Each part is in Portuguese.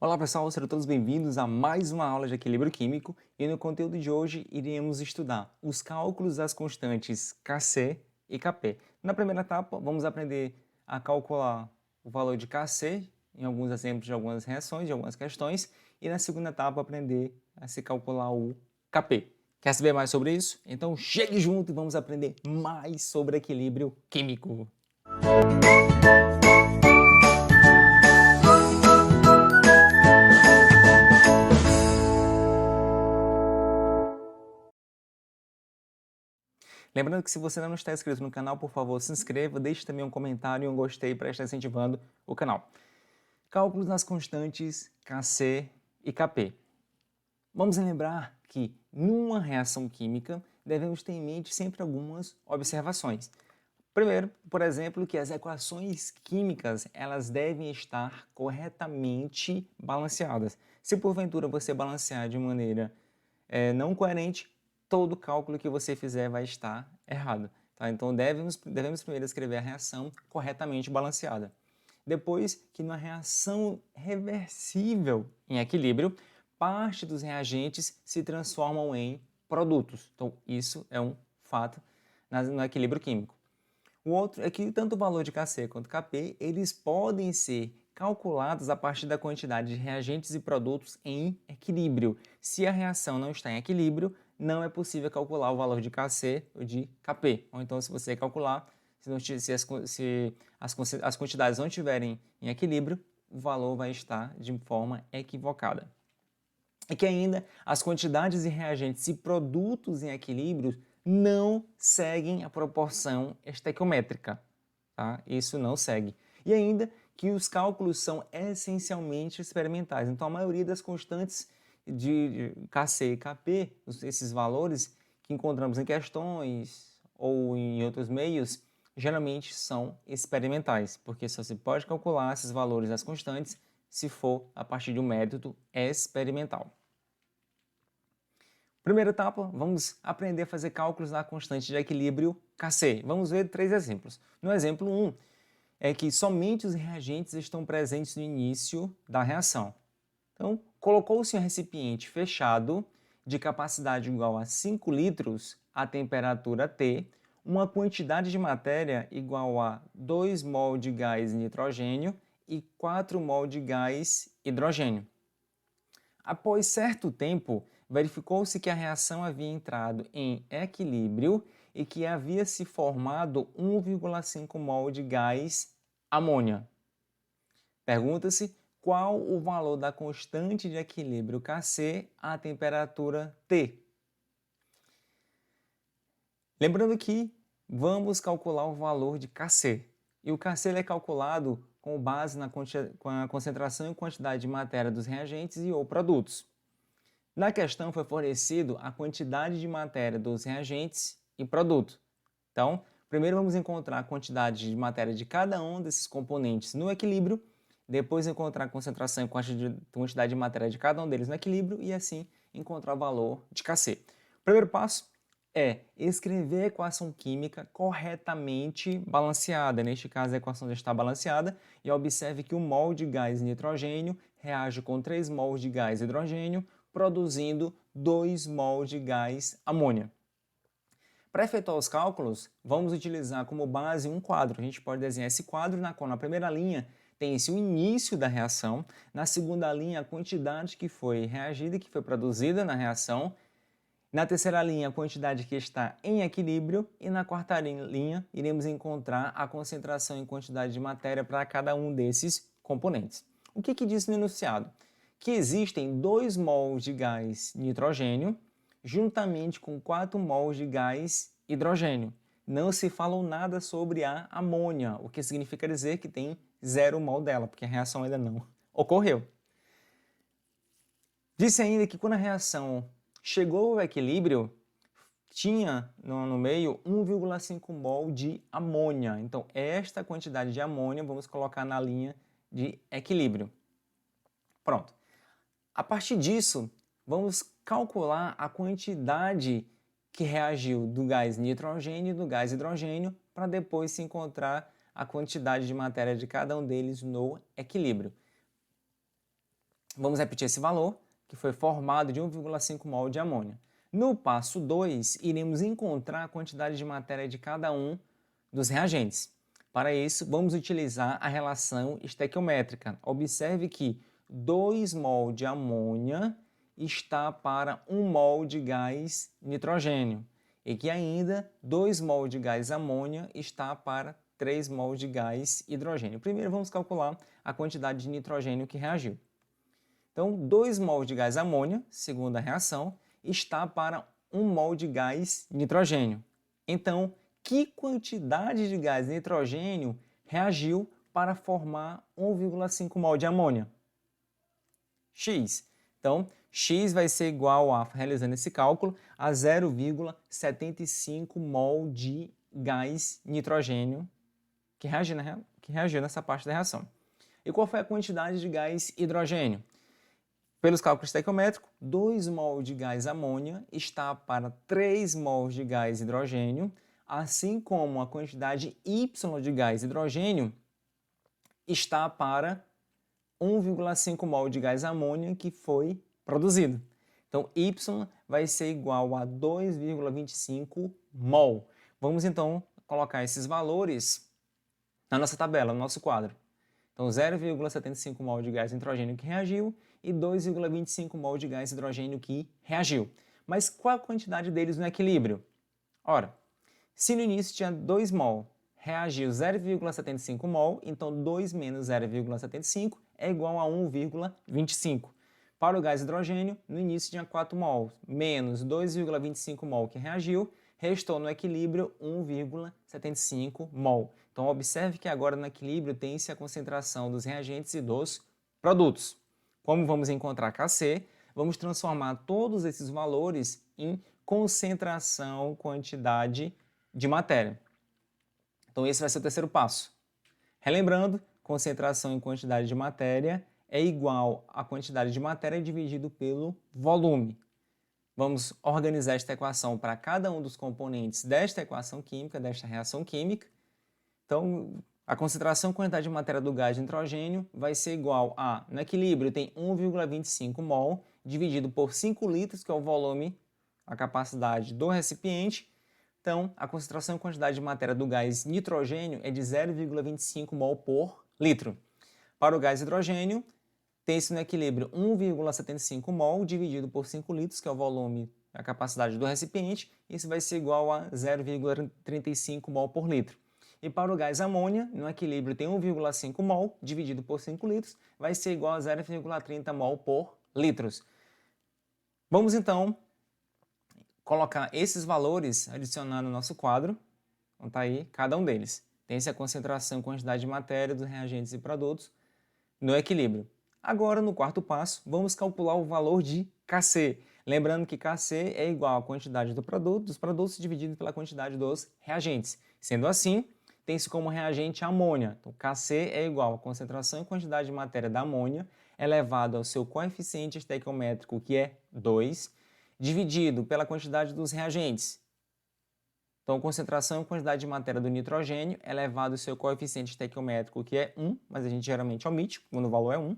Olá pessoal, sejam todos bem-vindos a mais uma aula de equilíbrio químico e no conteúdo de hoje iremos estudar os cálculos das constantes Kc e Kp. Na primeira etapa, vamos aprender a calcular o valor de Kc em alguns exemplos de algumas reações, de algumas questões, e na segunda etapa aprender a se calcular o Kp. Quer saber mais sobre isso? Então chegue junto e vamos aprender mais sobre equilíbrio químico. Lembrando que se você ainda não está inscrito no canal, por favor, se inscreva, deixe também um comentário e um gostei para estar incentivando o canal. Cálculos das constantes Kc e Kp. Vamos lembrar que, numa reação química, devemos ter em mente sempre algumas observações. Primeiro, por exemplo, que as equações químicas elas devem estar corretamente balanceadas. Se porventura você balancear de maneira não coerente, todo cálculo que você fizer vai estar errado. Tá? Então devemos primeiro escrever a reação corretamente balanceada. Depois que numa reação reversível em equilíbrio, parte dos reagentes se transformam em produtos. Então isso é um fato no equilíbrio químico. O outro é que tanto o valor de Kc quanto Kp, eles podem ser calculados a partir da quantidade de reagentes e produtos em equilíbrio. Se a reação não está em equilíbrio, não é possível calcular o valor de Kc ou de Kp. Ou então, se você calcular, se as quantidades não estiverem em equilíbrio, o valor vai estar de forma equivocada. E que ainda as quantidades de reagentes e produtos em equilíbrio não seguem a proporção estequiométrica. Tá? Isso não segue. E ainda que os cálculos são essencialmente experimentais. Então, a maioria das constantes de Kc e Kp, esses valores que encontramos em questões ou em outros meios, geralmente são experimentais, porque só se pode calcular esses valores das constantes se for a partir de um método experimental. Primeira etapa, vamos aprender a fazer cálculos da constante de equilíbrio Kc. Vamos ver 3 exemplos. No exemplo 1, é que somente os reagentes estão presentes no início da reação. Então, colocou-se um recipiente fechado de capacidade igual a 5 litros a temperatura T, uma quantidade de matéria igual a 2 mol de gás nitrogênio e 4 mol de gás hidrogênio. Após certo tempo, verificou-se que a reação havia entrado em equilíbrio e que havia se formado 1,5 mol de gás amônia. Pergunta-se qual o valor da constante de equilíbrio Kc à temperatura T. Lembrando que vamos calcular o valor de Kc. E o Kc é calculado com base na concentração e quantidade de matéria dos reagentes e ou produtos. Na questão foi fornecido a quantidade de matéria dos reagentes e produto. Então, primeiro vamos encontrar a quantidade de matéria de cada um desses componentes no equilíbrio, depois encontrar a concentração e quantidade de matéria de cada um deles no equilíbrio e assim encontrar o valor de Kc. O primeiro passo é escrever a equação química corretamente balanceada. Neste caso, a equação já está balanceada e observe que 1 mol de gás nitrogênio reage com 3 mols de gás hidrogênio, produzindo 2 mol de gás amônia. Para efetuar os cálculos, vamos utilizar como base um quadro. A gente pode desenhar esse quadro na qual na primeira linha tem-se o início da reação, na segunda linha a quantidade que foi reagida e que foi produzida na reação, na terceira linha a quantidade que está em equilíbrio e na quarta linha iremos encontrar a concentração e quantidade de matéria para cada um desses componentes. O que diz no enunciado? Que existem 2 mols de gás nitrogênio juntamente com 4 mols de gás hidrogênio. Não se falou nada sobre a amônia, o que significa dizer que tem 0 mol dela, porque a reação ainda não ocorreu. Disse ainda que quando a reação chegou ao equilíbrio, tinha no meio 1,5 mol de amônia. Então, esta quantidade de amônia vamos colocar na linha de equilíbrio. Pronto. A partir disso, vamos calcular a quantidade que reagiu do gás nitrogênio e do gás hidrogênio para depois se encontrar a quantidade de matéria de cada um deles no equilíbrio. Vamos repetir esse valor, que foi formado de 1,5 mol de amônia. No passo 2, iremos encontrar a quantidade de matéria de cada um dos reagentes. Para isso, vamos utilizar a relação estequiométrica. Observe que 2 mol de amônia está para 1 mol de gás nitrogênio e que ainda 2 mol de gás amônia está para 3 mol de gás hidrogênio. Primeiro vamos calcular a quantidade de nitrogênio que reagiu. Então, 2 mol de gás amônia, segundo a reação, está para 1 mol de gás nitrogênio. Então, que quantidade de gás nitrogênio reagiu para formar 1,5 mol de amônia? X. Então, X vai ser igual a, realizando esse cálculo, a 0,75 mol de gás nitrogênio que reagiu nessa parte da reação. E qual foi a quantidade de gás hidrogênio? Pelos cálculos estequiométricos, 2 mol de gás amônia está para 3 mol de gás hidrogênio, assim como a quantidade Y de gás hidrogênio está para 1,5 mol de gás amônia que foi produzido. Então, Y vai ser igual a 2,25 mol. Vamos então colocar esses valores na nossa tabela, no nosso quadro. Então, 0,75 mol de gás nitrogênio que reagiu e 2,25 mol de gás hidrogênio que reagiu. Mas qual a quantidade deles no equilíbrio? Ora, se no início tinha 2 mol, reagiu 0,75 mol, então 2 menos 0,75 é igual a 1,25. Para o gás hidrogênio, no início tinha 4 mol, menos 2,25 mol que reagiu, restou no equilíbrio 1,75 mol. Então, observe que agora no equilíbrio tem-se a concentração dos reagentes e dos produtos. Como vamos encontrar Kc, vamos transformar todos esses valores em concentração, quantidade de matéria. Então, esse vai ser o terceiro passo. Relembrando, concentração em quantidade de matéria é igual à quantidade de matéria dividido pelo volume. Vamos organizar esta equação para cada um dos componentes desta equação química, desta reação química. Então, a concentração e quantidade de matéria do gás nitrogênio vai ser igual a, no equilíbrio, tem 1,25 mol dividido por 5 litros, que é o volume, a capacidade do recipiente. Então, a concentração e quantidade de matéria do gás nitrogênio é de 0,25 mol por litro. Para o gás hidrogênio, tem-se no equilíbrio 1,75 mol dividido por 5 litros, que é o volume, a capacidade do recipiente. Isso vai ser igual a 0,35 mol por litro. E para o gás amônia, no equilíbrio tem 1,5 mol dividido por 5 litros, vai ser igual a 0,30 mol por litros. Vamos então colocar esses valores, adicionar no nosso quadro. Então tá aí cada um deles. Tem-se a concentração e quantidade de matéria dos reagentes e produtos no equilíbrio. Agora, no quarto passo, vamos calcular o valor de Kc. Lembrando que Kc é igual à quantidade dos produtos dividido pela quantidade dos reagentes. Sendo assim, tem-se como reagente a amônia. Então, Kc é igual à concentração e quantidade de matéria da amônia elevado ao seu coeficiente estequiométrico, que é 2, dividido pela quantidade dos reagentes. Então, concentração e quantidade de matéria do nitrogênio elevado ao seu coeficiente estequiométrico, que é 1, mas a gente geralmente omite quando o valor é 1,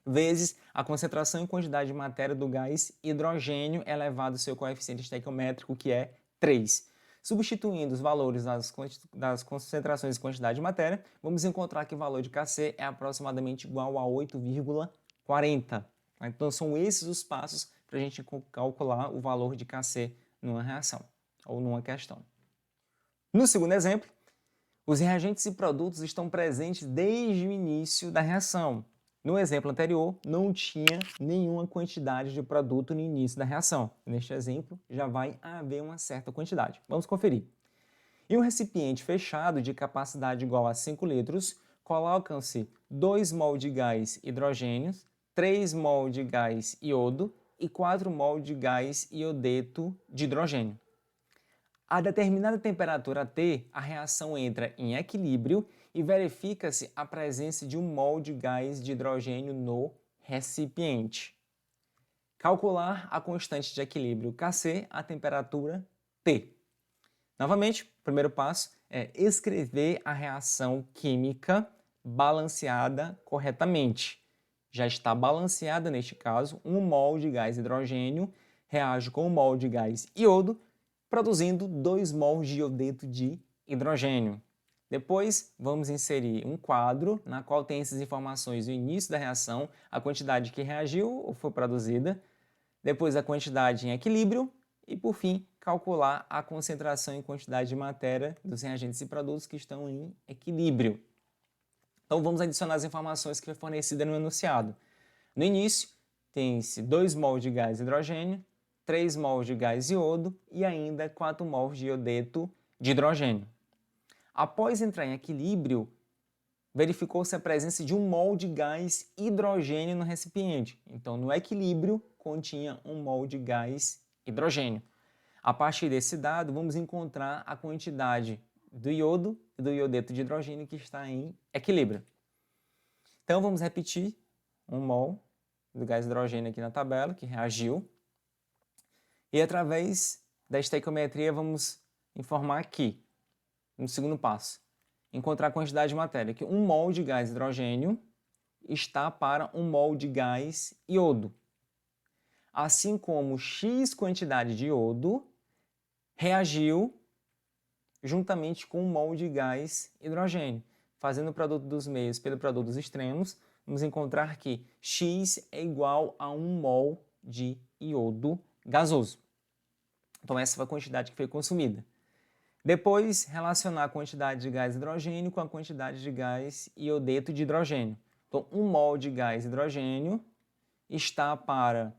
vezes a concentração e quantidade de matéria do gás hidrogênio elevado ao seu coeficiente estequiométrico, que é 3. Substituindo os valores das concentrações e quantidade de matéria, vamos encontrar que o valor de Kc é aproximadamente igual a 8,40. Então, são esses os passos para a gente calcular o valor de Kc numa reação ou numa questão. No segundo exemplo, os reagentes e produtos estão presentes desde o início da reação. No exemplo anterior, não tinha nenhuma quantidade de produto no início da reação. Neste exemplo, já vai haver uma certa quantidade. Vamos conferir. Em um recipiente fechado de capacidade igual a 5 litros, colocam-se 2 mol de gás hidrogênio, 3 mol de gás iodo e 4 mol de gás iodeto de hidrogênio. A determinada temperatura T, a reação entra em equilíbrio e verifica-se a presença de 1 mol de gás de hidrogênio no recipiente. Calcular a constante de equilíbrio Kc a temperatura T. Novamente, o primeiro passo é escrever a reação química balanceada corretamente. já está balanceada neste caso, 1 mol de gás hidrogênio reage com 1 mol de gás iodo, produzindo 2 mols de iodeto de hidrogênio. Depois, vamos inserir um quadro na qual tem essas informações no início da reação, a quantidade que reagiu ou foi produzida, depois a quantidade em equilíbrio e, por fim, calcular a concentração e quantidade de matéria dos reagentes e produtos que estão em equilíbrio. Então, vamos adicionar as informações que foi fornecida no enunciado. No início, tem-se 2 mols de gás hidrogênio, 3 mols de gás iodo e ainda 4 mols de iodeto de hidrogênio. Após entrar em equilíbrio, verificou-se a presença de 1 mol de gás hidrogênio no recipiente. Então, no equilíbrio, continha 1 mol de gás hidrogênio. A partir desse dado, vamos encontrar a quantidade do iodo e do iodeto de hidrogênio que está em equilíbrio. Então, vamos repetir 1 mol do gás hidrogênio aqui na tabela, que reagiu. E através da estequiometria, vamos informar aqui, no segundo passo, encontrar a quantidade de matéria, que 1 mol de gás hidrogênio está para 1 mol de gás iodo. Assim como X quantidade de iodo reagiu juntamente com 1 mol de gás hidrogênio. Fazendo o produto dos meios pelo produto dos extremos, vamos encontrar que X é igual a 1 mol de iodo gasoso. Então essa foi a quantidade que foi consumida. Depois, relacionar a quantidade de gás hidrogênio com a quantidade de gás iodeto de hidrogênio. Então, 1 mol de gás hidrogênio está para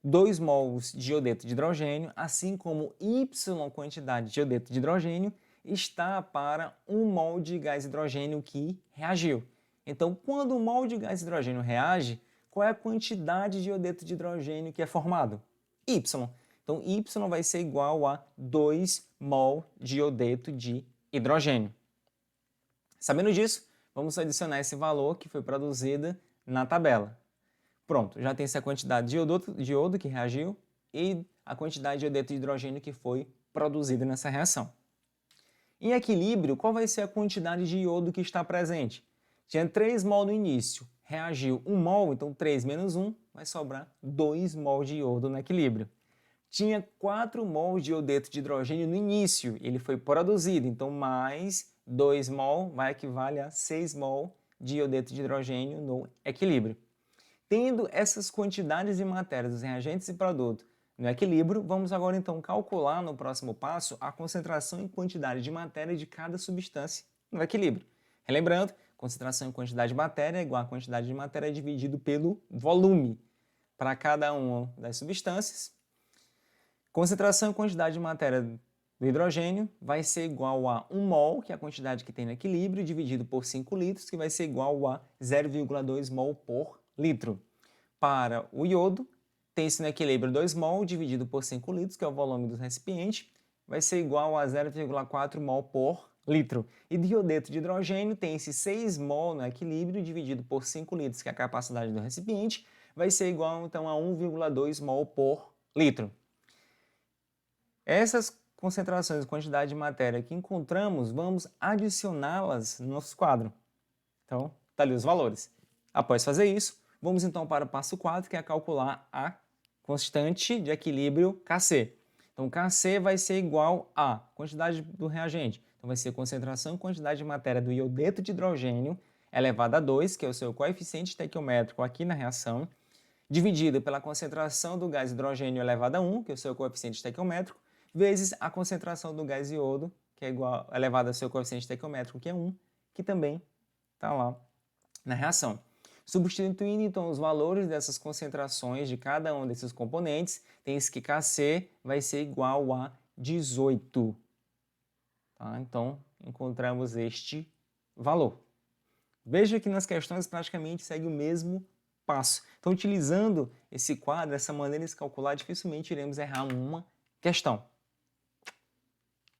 2 mols de iodeto de hidrogênio, assim como Y quantidade de iodeto de hidrogênio está para 1 mol de gás hidrogênio que reagiu. Então, quando 1 mol de gás hidrogênio reage, qual é a quantidade de iodeto de hidrogênio que é formado? Y. Então, Y vai ser igual a 2 mol de iodeto de hidrogênio. Sabendo disso, vamos adicionar esse valor que foi produzido na tabela. Pronto, já tem essa quantidade de iodo que reagiu e a quantidade de iodeto de hidrogênio que foi produzida nessa reação. Em equilíbrio, qual vai ser a quantidade de iodo que está presente? Tinha 3 mol no início, reagiu 1 mol, então 3 menos 1 vai sobrar 2 mol de iodo no equilíbrio. Tinha 4 mols de iodeto de hidrogênio no início, ele foi produzido, então mais 2 mol vai equivaler a 6 mol de iodeto de hidrogênio no equilíbrio. Tendo essas quantidades de matéria dos reagentes e produtos no equilíbrio, vamos agora então calcular no próximo passo a concentração e quantidade de matéria de cada substância no equilíbrio. Relembrando, concentração e quantidade de matéria é igual a quantidade de matéria dividido pelo volume para cada uma das substâncias. Concentração e quantidade de matéria do hidrogênio vai ser igual a 1 mol, que é a quantidade que tem no equilíbrio, dividido por 5 litros, que vai ser igual a 0,2 mol por litro. Para o iodo, tem-se no equilíbrio 2 mol dividido por 5 litros, que é o volume do recipiente, vai ser igual a 0,4 mol por litro. E de iodeto de hidrogênio, tem-se 6 mol no equilíbrio dividido por 5 litros, que é a capacidade do recipiente, vai ser igual então a 1,2 mol por litro. Essas concentrações e quantidade de matéria que encontramos, vamos adicioná-las no nosso quadro. Então, está ali os valores. Após fazer isso, vamos então para o passo 4, que é calcular a constante de equilíbrio Kc. Então, Kc vai ser igual a quantidade do reagente. Então, vai ser concentração e quantidade de matéria do iodeto de hidrogênio elevado a 2, que é o seu coeficiente estequiométrico aqui na reação, dividido pela concentração do gás hidrogênio elevado a 1, que é o seu coeficiente estequiométrico, vezes a concentração do gás iodo, que é igual, elevado ao seu coeficiente estequiométrico, que é 1, que também está lá na reação. Substituindo então os valores dessas concentrações de cada um desses componentes, tem-se que Kc vai ser igual a 18. Tá? Então, encontramos este valor. Veja que nas questões praticamente segue o mesmo passo. Então, utilizando esse quadro, essa maneira de se calcular, dificilmente iremos errar uma questão.